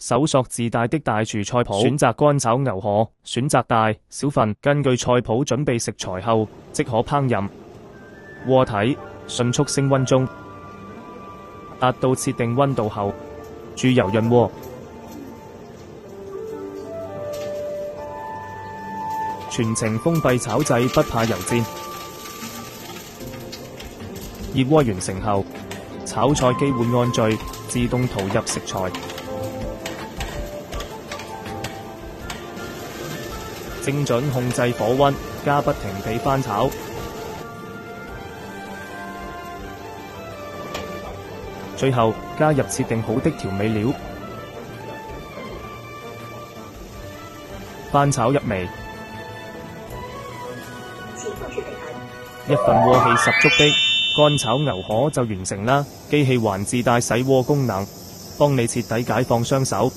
搜索自帶的大廚菜譜，選擇乾炒牛河，選擇大、小份，根據菜譜準備食材後即可烹飪。鍋體迅速升溫中，達到設定溫度後，注油潤鍋。全程封閉炒製，不怕油濺。熱鍋完成後，炒菜機會按序自動投入食材，精準控制火溫，加不停地翻炒。最後加入設定好的調味料，翻炒入味。一份鍋氣十足的乾炒牛河就完成啦！機器還自帶洗鍋功能，幫你徹底解放雙手。